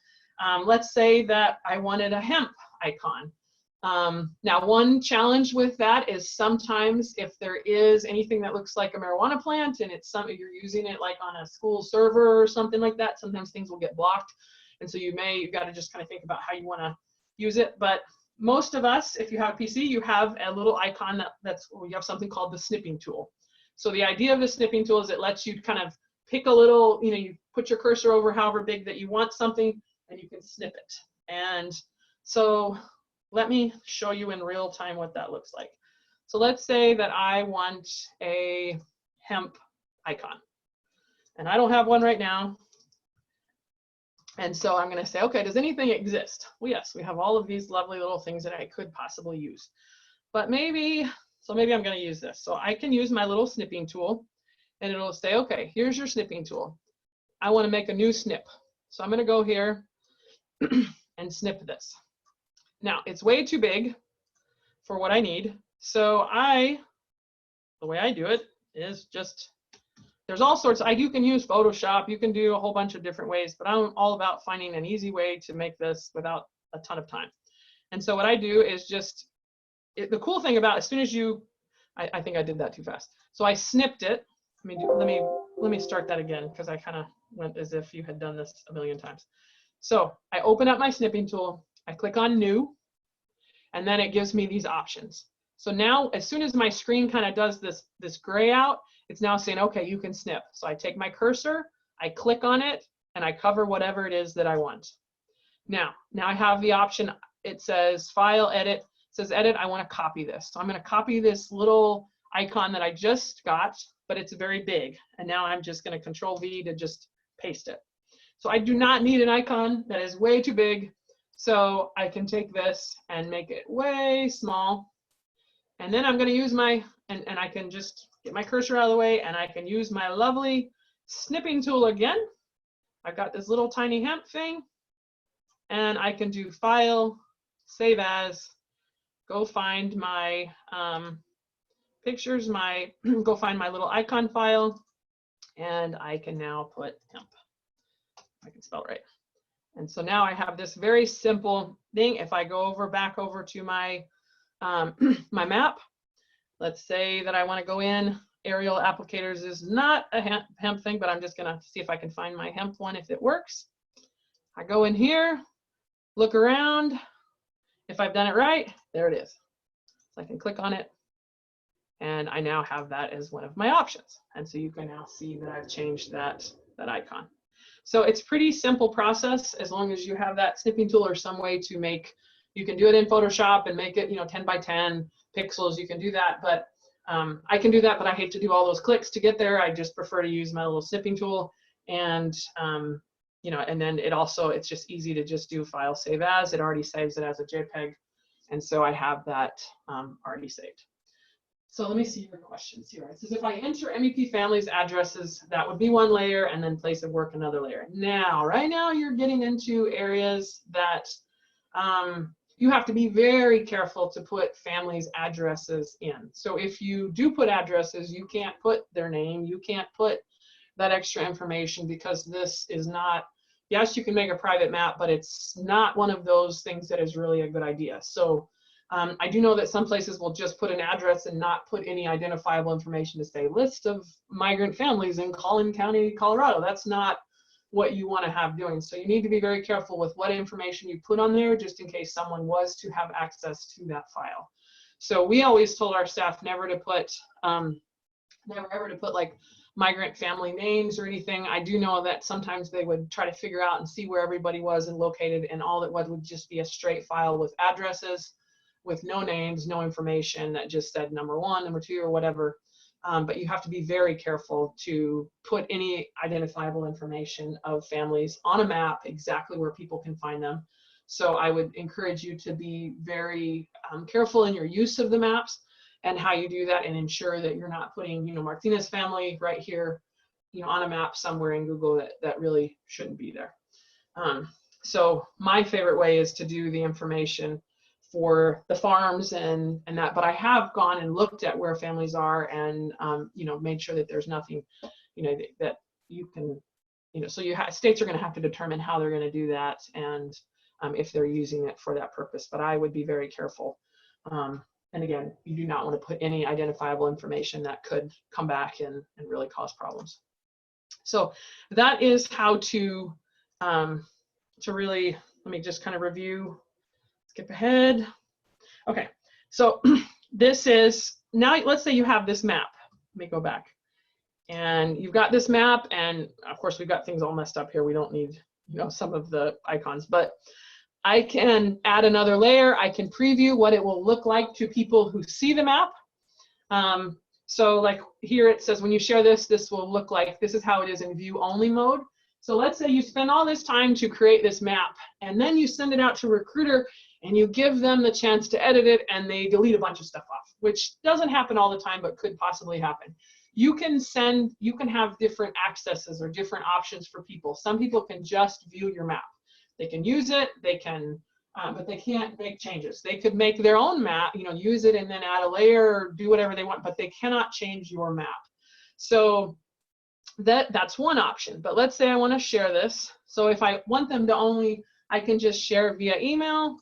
let's say that I wanted a hemp icon. Now, one challenge with that is sometimes if there is anything that looks like a marijuana plant and it's something you're using it like on a school server or something like that, sometimes things will get blocked. And so you've got to just kind of think about how you want to use it. But most of us, if you have a PC, you have a little icon you have something called the Snipping Tool. So the idea of the Snipping Tool is it lets you kind of pick a little, you know, you put your cursor over however big that you want something, and you can snip it. And so let me show you in real time what that looks like. So let's say that I want a hemp icon, and I don't have one right now. And so I'm going to say, okay, does anything exist? Well, yes, we have all of these lovely little things that I could possibly use. But maybe I'm going to use this. So I can use my little snipping tool, and it'll say, okay, here's your snipping tool. I want to make a new snip. So I'm going to go here and snip this. Now, it's way too big for what I need. So the way I do it is just, there's all sorts, you can use Photoshop, you can do a whole bunch of different ways, but I'm all about finding an easy way to make this without a ton of time. And so what I do is just, the cool thing about, as soon as I think I did that too fast. So I snipped it. Let me start that again, because I kind of went as if you had done this a million times. So I open up my snipping tool, I click on new, and then it gives me these options. So now, as soon as my screen kind of does this gray out, it's now saying, okay, you can snip. So I take my cursor, I click on it, and I cover whatever it is that I want. Now I have the option, it says file, edit. It says edit, I want to copy this. So I'm going to copy this little icon that I just got, but it's very big. And now I'm just going to Control V to just paste it. So I do not need an icon that is way too big. So I can take this and make it way small. And then I'm going to use my, and I can just get my cursor out of the way, and I can use my lovely snipping tool again. I've got this little tiny hemp thing, and I can do File, Save As, go find my pictures, go find my little icon file, and I can now put hemp. I can spell it right. And so now I have this very simple thing. If I go back over to my my map, let's say that I want to go in. Aerial applicators is not a hemp thing, but I'm just going to see if I can find my hemp one if it works. I go in here, look around. If I've done it right, there it is. So I can click on it, and I now have that as one of my options. And so you can now see that I've changed that icon. So it's pretty simple process as long as you have that snipping tool or some way to make, you can do it in Photoshop and make it, 10 by 10 pixels. You can do that, but I can do that, but I hate to do all those clicks to get there. I just prefer to use my little snipping tool, and and then it's just easy to just do File, Save As. It already saves it as a JPEG, and so I have that already saved. So let me see your questions here. It says if I enter MEP families addresses, that would be one layer, and then place of work another layer. Now, right now you're getting into areas that you have to be very careful to put families addresses in. So if you do put addresses, you can't put their name, you can't put that extra information, because this is not, yes, you can make a private map, but it's not one of those things that is really a good idea. So I do know that some places will just put an address and not put any identifiable information to say list of migrant families in Collin County, Colorado. That's not what you want to have doing. So you need to be very careful with what information you put on there, just in case someone was to have access to that file. So we always told our staff never to put like migrant family names or anything. I do know that sometimes they would try to figure out and see where everybody was and located, and all it would just be a straight file with addresses, with no names, no information, that just said number 1, number 2, or whatever. But you have to be very careful to put any identifiable information of families on a map exactly where people can find them. So I would encourage you to be very careful in your use of the maps and how you do that, and ensure that you're not putting, Martinez family right here, on a map somewhere in Google that really shouldn't be there. So my favorite way is to do the information for the farms and that, but I have gone and looked at where families are and made sure that there's nothing that you can so states are going to have to determine how they're going to do that, and if they're using it for that purpose. But I would be very careful, and again, you do not want to put any identifiable information that could come back and really cause problems. So that is how to really, let me just kind of review. Skip ahead. Okay, so this is, now let's say you have this map. Let me go back. And you've got this map, and of course we've got things all messed up here. We don't need some of the icons, but I can add another layer. I can preview what it will look like to people who see the map. So like here it says when you share this, this will look like, this is how it is in view only mode. So let's say you spend all this time to create this map, and then you send it out to a recruiter and you give them the chance to edit it, and they delete a bunch of stuff off, which doesn't happen all the time, but could possibly happen. You can have different accesses or different options for people. Some people can just view your map. They can use it, they can, but they can't make changes. They could make their own map, use it and then add a layer or do whatever they want, but they cannot change your map. So that's one option. But let's say I want to share this. So if I want them to only, I can just share via email.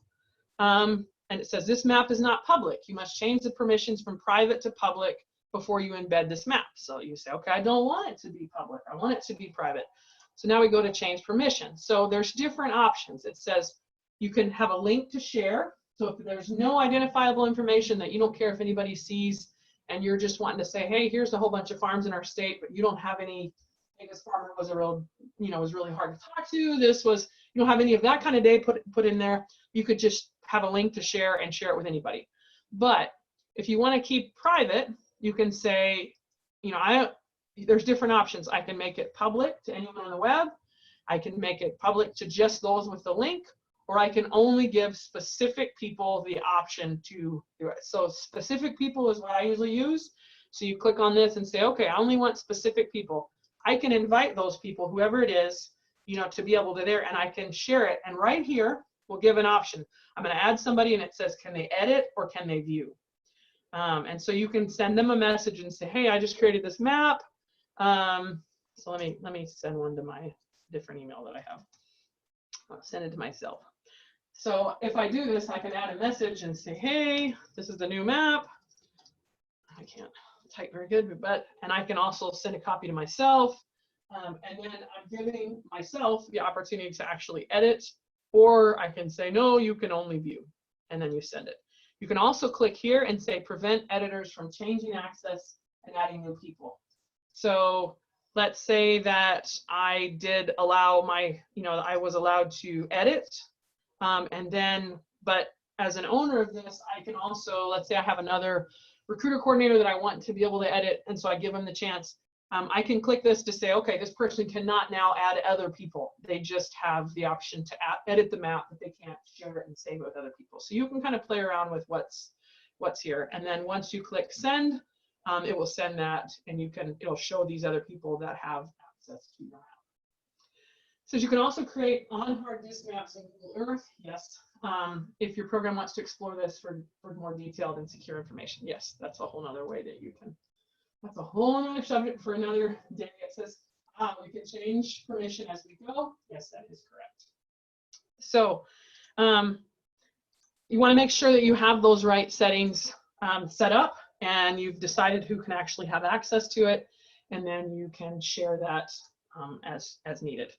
And it says this map is not public. You must change the permissions from private to public before you embed this map. So you say, okay, I don't want it to be public. I want it to be private. So now we go to change permissions. So there's different options. It says you can have a link to share. So if there's no identifiable information that you don't care if anybody sees, and you're just wanting to say, hey, here's a whole bunch of farms in our state, but you don't have any, I think this farmer was a real, was really hard to talk to. This was, you don't have any of that kind of data put in there. You could just have a link to share and share it with anybody. But if you want to keep private, you can say, there's different options. I can make it public to anyone on the web. I can make it public to just those with the link, or I can only give specific people the option to do it. So specific people is what I usually use. So you click on this and say, okay, I only want specific people. I can invite those people, whoever it is, to be able to there, and I can share it. And right here, we'll give an option. I'm going to add somebody, and it says, can they edit or can they view? And so you can send them a message and say, hey, I just created this map. So let me send one to my different email that I have. I'll send it to myself. So if I do this, I can add a message and say, hey, this is the new map. I can't type very good, and I can also send a copy to myself. And then I'm giving myself the opportunity to actually edit, or I can say, no, you can only view, and then you send it. You can also click here and say, prevent editors from changing access and adding new people. So let's say that I did allow I was allowed to edit, but as an owner of this, I can also, let's say I have another recruiter coordinator that I want to be able to edit, and so I give them the chance. I can click this to say, okay, this person cannot now add other people. They just have the option to edit the map, but they can't share it and save it with other people. So you can kind of play around with what's here. And then once you click send, it will send that, and it'll show these other people that have access to your map. So you can also create on hard disk maps in Google Earth. Yes. If your program wants to explore this for more detailed and secure information, yes, that's a whole other way that you can. That's a whole other subject for another day. It says we can change permission as we go. Yes, that is correct. So you want to make sure that you have those right settings set up, and you've decided who can actually have access to it, and then you can share that as needed.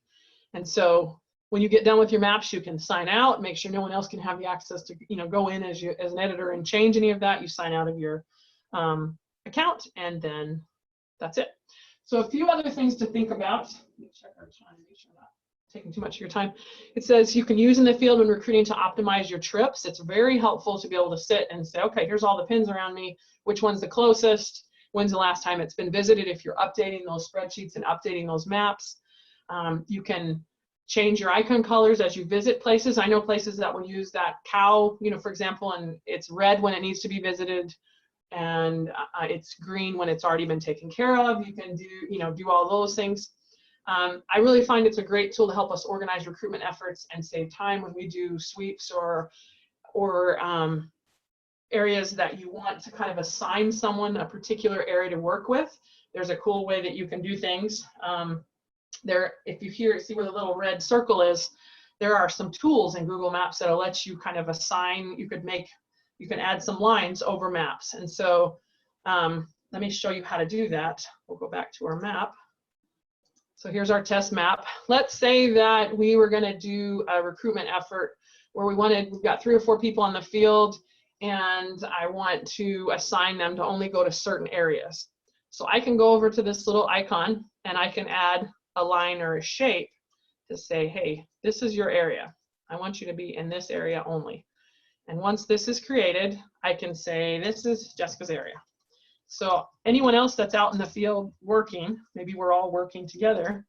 And so when you get done with your maps, you can sign out, make sure no one else can have the access to go in as an editor and change any of that. You sign out of your account, and then that's it. So a few other things to think about. Let me check our time, make sure I'm not taking too much of your time. It says you can use in the field when recruiting to optimize your trips. It's very helpful to be able to sit and say, okay, here's all the pins around me. Which one's the closest? When's the last time it's been visited? If you're updating those spreadsheets and updating those maps, you can change your icon colors as you visit places. I know places that will use that cow, for example, and it's red when it needs to be visited, and it's green when it's already been taken care of. You can do all those things. I really find it's a great tool to help us organize recruitment efforts and save time when we do sweeps or areas that you want to kind of assign someone a particular area to work with. There's a cool way that you can do things. If you see where the little red circle is, there are some tools in Google Maps that'll let you kind of assign. You can add some lines over maps. And so let me show you how to do that. We'll go back to our map. So here's our test map. Let's say that we were going to do a recruitment effort where we've got 3 or 4 people on the field, and I want to assign them to only go to certain areas. So I can go over to this little icon, and I can add a line or a shape to say, hey, this is your area. I want you to be in this area only. And once this is created, I can say, this is Jessica's area. So anyone else that's out in the field working, maybe we're all working together,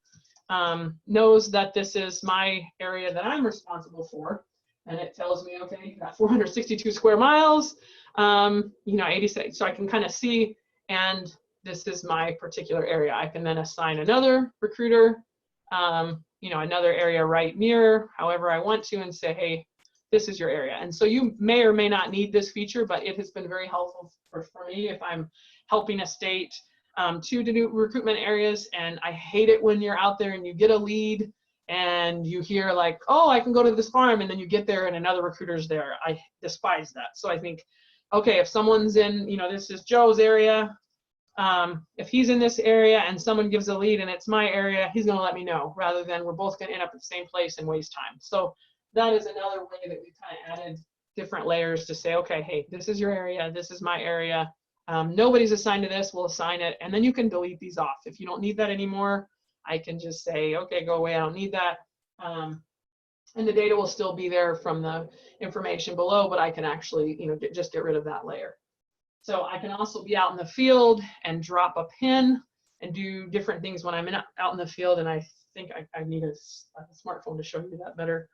knows that this is my area that I'm responsible for. And it tells me, okay, you've got 462 square miles, 86. So I can kind of see, and this is my particular area. I can then assign another recruiter, another area right near, however I want to, and say, hey, this is your area. And so you may or may not need this feature, but it has been very helpful for me if I'm helping a state to do recruitment areas. And I hate it when you're out there and you get a lead and you hear like, oh, I can go to this farm, and then you get there and another recruiter's there. I despise that. So I think, okay, if someone's in, this is Joe's area, if he's in this area and someone gives a lead and it's my area, he's going to let me know, rather than we're both going to end up at the same place and waste time. So that is another way that we kind of added different layers to say, okay, hey, this is your area, this is my area. Nobody's assigned to this, we'll assign it, and then you can delete these off. If you don't need that anymore, I can just say, okay, go away, I don't need that. And the data will still be there from the information below, but I can actually, just get rid of that layer. So I can also be out in the field and drop a pin and do different things when I'm out in the field. And I think I need a smartphone to show you that better.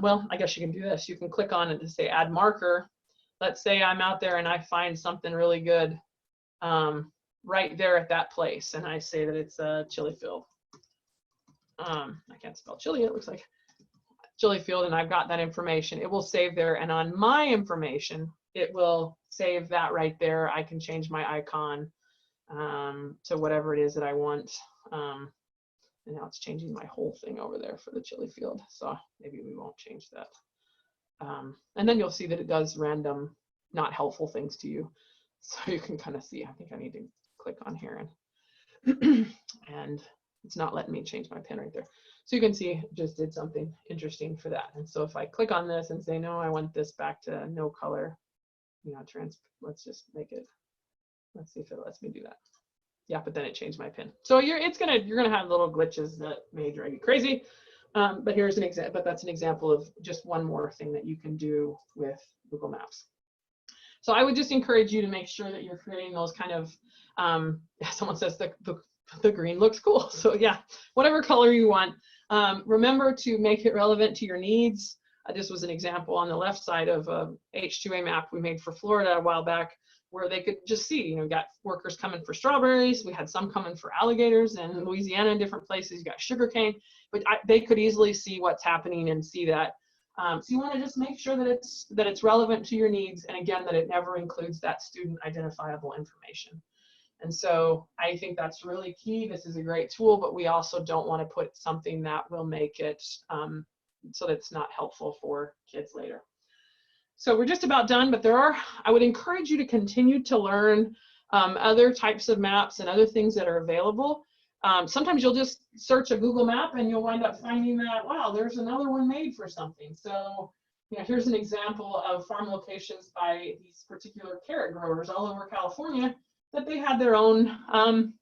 Well, I guess you can do this. You can click on it to say add marker. Let's say I'm out there and I find something really good right there at that place. And I say that it's a chili field. I can't spell chili, it looks like chili field, and I've got that information. It will save there, and on my information, it will save that right there. I can change my icon to whatever it is that I want. And now it's changing my whole thing over there for the chili field. So maybe we won't change that. And then you'll see that it does random, not helpful things to you. So you can kind of see, I think I need to click on here and, and it's not letting me change my pin right there. So you can see it just did something interesting for that. And so if I click on this and say, no, I want this back to no color, you know, let's just make it, let's see if it lets me do that. Yeah, but then it changed my pin. So you're gonna have little glitches that may drive you crazy. But here's an example, but that's an example of just one more thing that you can do with Google Maps. So I would just encourage you to make sure that you're creating those kind of, someone says the green looks cool. So yeah, whatever color you want. Remember to make it relevant to your needs. This was an example on the left side of a H2A map we made for Florida a while back, where they could just see, you know, got workers coming for strawberries. We had some coming for alligators, and in Louisiana in different places, you got sugarcane, but they could easily see what's happening and see that. So you want to just make sure that it's relevant to your needs, and again, that it never includes that student identifiable information. And so I think that's really key. This is a great tool, but we also don't want to put something that will make it so that it's not helpful for kids later. So we're just about done, but I would encourage you to continue to learn other types of maps and other things that are available. Sometimes you'll just search a Google map and you'll wind up finding that, wow, there's another one made for something. So, you know, here's an example of farm locations by these particular carrot growers all over California, that they had their own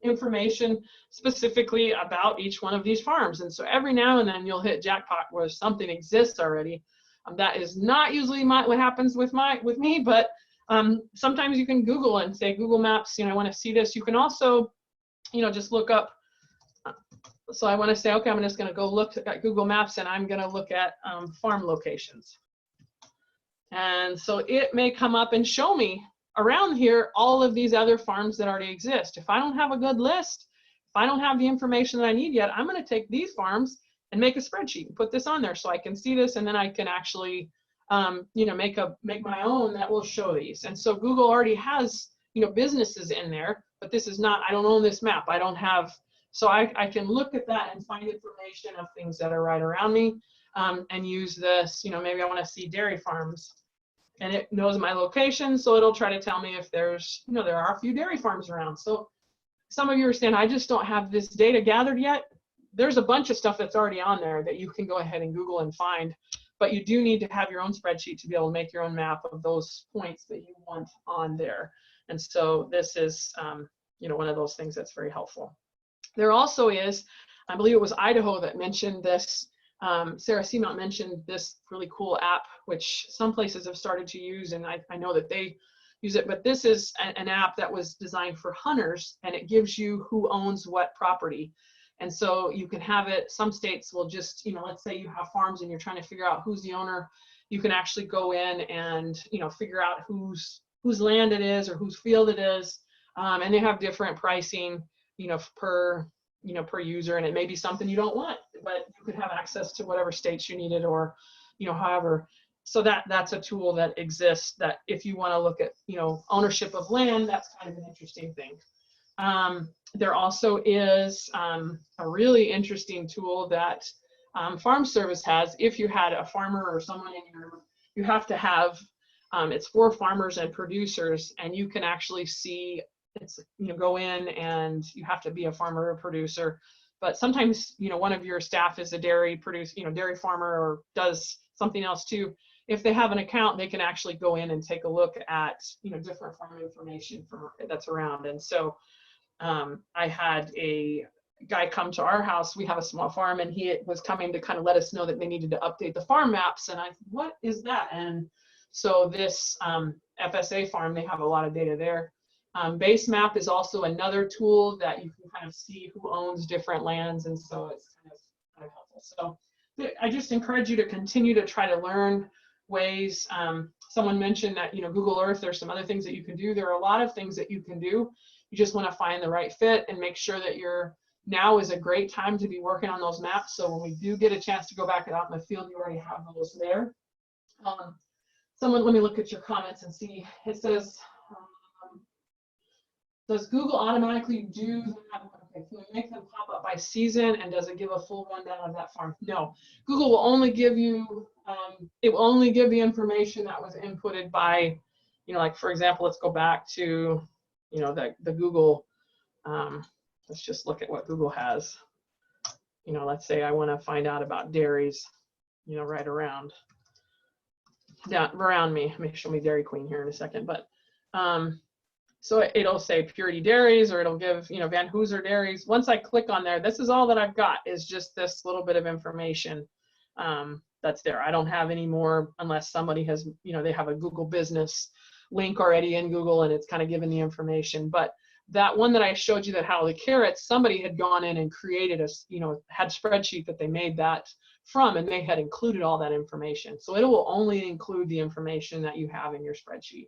information specifically about each one of these farms. And so every now and then you'll hit jackpot where something exists already. That is not usually what happens with me, but sometimes you can Google and say, Google Maps, you know, I want to see this. You can also, you know, just look up. So I want to say, okay, I'm just going to go look at Google Maps, and I'm going to look at farm locations. And so it may come up and show me around here all of these other farms that already exist. If I don't have a good list, if I don't have the information that I need yet, I'm going to take these farms and make a spreadsheet and put this on there so I can see this, and then I can actually you know, make my own that will show these. And so Google already has, you know, businesses in there, but this is not, I don't own this map. I don't have, so I can look at that and find information of things that are right around me and use this. You know, maybe I want to see dairy farms, and it knows my location, so it'll try to tell me if there's, you know, there are a few dairy farms around. So some of you are saying, I just don't have this data gathered yet. There's a bunch of stuff that's already on there that you can go ahead and Google and find, but you do need to have your own spreadsheet to be able to make your own map of those points that you want on there. And so this is, you know, one of those things that's very helpful. There also is, I believe it was Idaho that mentioned this, Sarah Seamount mentioned this really cool app, which some places have started to use, and I know that they use it, but this is an app that was designed for hunters, and it gives you who owns what property. And so you can have it, some states will just, you know, let's say you have farms and you're trying to figure out who's the owner, you can actually go in and, you know, figure out whose land it is or whose field it is. And they have different pricing, you know, per user, and it may be something you don't want, but you could have access to whatever states you needed, or, you know, however. So that's a tool that exists, that if you want to look at, you know, ownership of land, that's kind of an interesting thing. There also is a really interesting tool that Farm Service has. If you had a farmer or someone in you have to have, it's for farmers and producers, and you can actually see, it's, you know, go in and you have to be a farmer or producer, but sometimes, you know, one of your staff is a dairy farmer or does something else too. If they have an account, they can actually go in and take a look at, you know, different farm information that's around. And so I had a guy come to our house. We have a small farm, and he was coming to kind of let us know that they needed to update the farm maps. And I said, what is that? And So this FSA farm, they have a lot of data there. Base map is also another tool that you can kind of see who owns different lands, and so it's kind of helpful. So I just encourage you to continue to try to learn ways. Someone mentioned that, you know, Google Earth, there's some other things that you can do. There are a lot of things that you can do. You just want to find the right fit and make sure that now is a great time to be working on those maps. So when we do get a chance to go back out in the field, you already have those there. Let me look at your comments and see. It says, does Google automatically do that? Okay, can we make them pop up by season, and does it give a full rundown of that farm? No, Google will only give you, it will only give the information that was inputted by, you know, like for example, let's go back to, you know, the Google, let's just look at what Google has. You know, let's say I want to find out about dairies, you know, right around me. Let me show me Dairy Queen here in a second, but so it'll say Purity Dairies, or it'll give, you know, Van Hooser Dairies. Once I click on there, this is all that I've got, is just this little bit of information that's there. I don't have any more unless somebody has, you know, they have a Google business link already in Google and it's kind of given the information. But that one that I showed you, that how the carrots, somebody had gone in and created a, you know, had spreadsheet that they made that from, and they had included all that information. So it will only include the information that you have in your spreadsheet.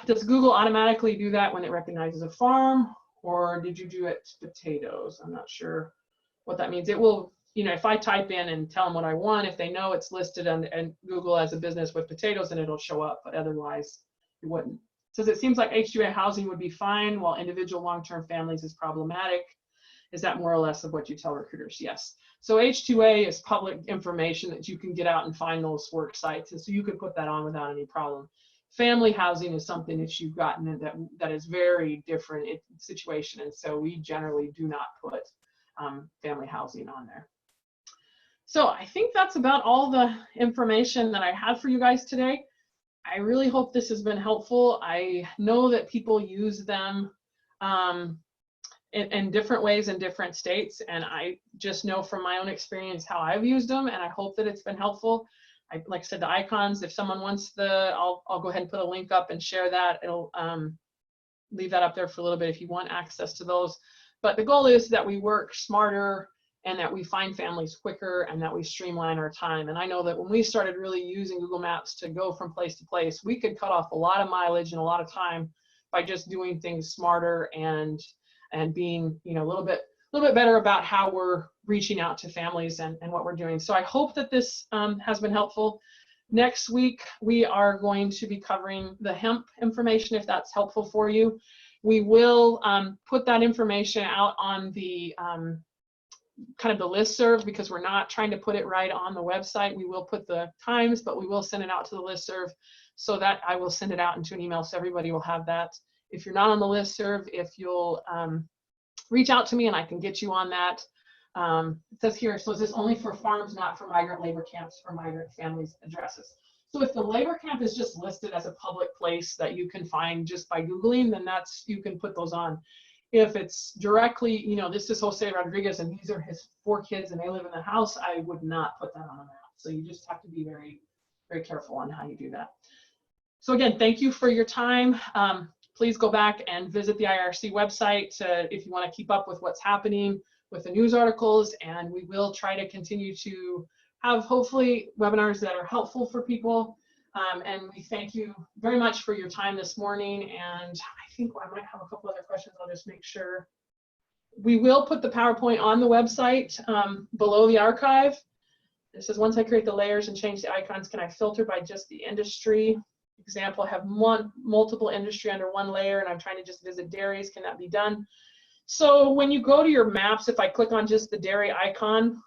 Does Google automatically do that when it recognizes a farm, or did you do it to potatoes? I'm not sure what that means. It will, you know, if I type in and tell them what I want, if they know it's listed on Google as a business with potatoes, then it'll show up, but otherwise it wouldn't. It says it seems like H2A housing would be fine, while individual long-term families is problematic. Is that more or less of what you tell recruiters? Yes. So H2A is public information that you can get out and find those work sites, and so you could put that on without any problem. Family housing is something that you've gotten that is very different situation, and so we generally do not put family housing on there. So I think that's about all the information that I have for you guys today. I really hope this has been helpful. I know that people use them in different ways in different states, and I just know from my own experience how I've used them, and I hope that it's been helpful. Like I said, the icons, if someone wants I'll go ahead and put a link up and share that. It'll leave that up there for a little bit if you want access to those. But the goal is that we work smarter and that we find families quicker and that we streamline our time. And I know that when we started really using Google Maps to go from place to place, we could cut off a lot of mileage and a lot of time by just doing things smarter and being, you know, a little bit better about how we're reaching out to families and what we're doing. So I hope that this has been helpful. Next week, we are going to be covering the hemp information, if that's helpful for you. We will put that information out on the kind of the listserv, because we're not trying to put it right on the website. We will put the times, but we will send it out to the listserv, so that I will send it out into an email so everybody will have that. If you're not on the listserv, if you'll reach out to me and I can get you on that. It says here, so is this only for farms, not for migrant labor camps, for migrant families' addresses? So if the labor camp is just listed as a public place that you can find just by Googling, then you can put those on. If it's directly, you know, this is Jose Rodriguez and these are his 4 kids and they live in the house, I would not put that on a map. So you just have to be very, very careful on how you do that. So again, thank you for your time. Please go back and visit the IRC website if you want to keep up with what's happening with the news articles, and we will try to continue to have hopefully webinars that are helpful for people. And we thank you very much for your time this morning, and I think I might have a couple other questions. I'll just make sure. We will put the PowerPoint on the website below the archive. It says, once I create the layers and change the icons, can I filter by just the industry? Example, I have multiple industry under one layer and I'm trying to just visit dairies. Can that be done? So when you go to your maps, if I click on just the dairy icon,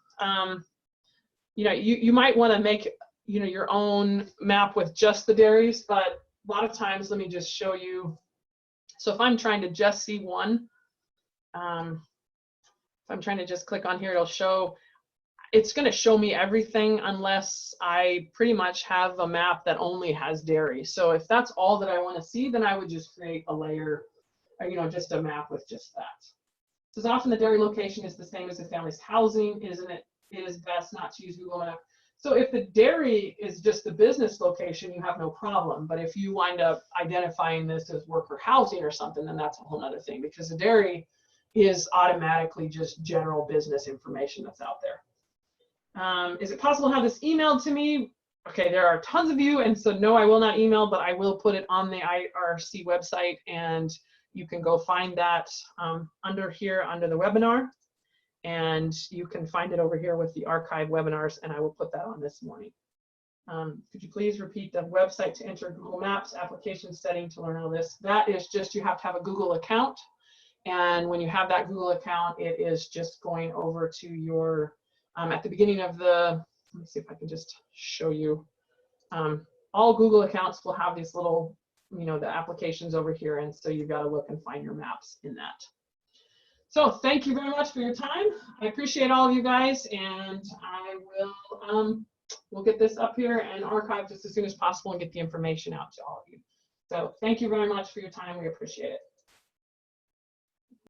you know, you might want to make, you know, your own map with just the dairies, but a lot of times, let me just show you. So if I'm trying to just see one, if I'm trying to just click on here, it's going to show me everything unless I pretty much have a map that only has dairy. So if that's all that I want to see, then I would just create a layer, or, you know, just a map with just that. It says often the dairy location is the same as the family's housing, isn't it? It is best not to use Google Maps. So if the dairy is just the business location, you have no problem. But if you wind up identifying this as worker housing or something, then that's a whole other thing, because the dairy is automatically just general business information that's out there. Is it possible to have this emailed to me? Okay, there are tons of you, and so no, I will not email, but I will put it on the IDRC website, and you can go find that under here, under the webinar, and you can find it over here with the archive webinars, and I will put that on this morning. Could you please repeat the website to enter Google Maps application setting to learn all this? That is just, you have to have a Google account, and when you have that Google account, it is just going over to your, at the beginning of the, let me see if I can just show you. All Google accounts will have these little, you know, the applications over here, and so you've got to look and find your maps in that. So thank you very much for your time. I appreciate all of you guys, and I will, we'll get this up here and archive just as soon as possible and get the information out to all of you. So thank you very much for your time. We appreciate it.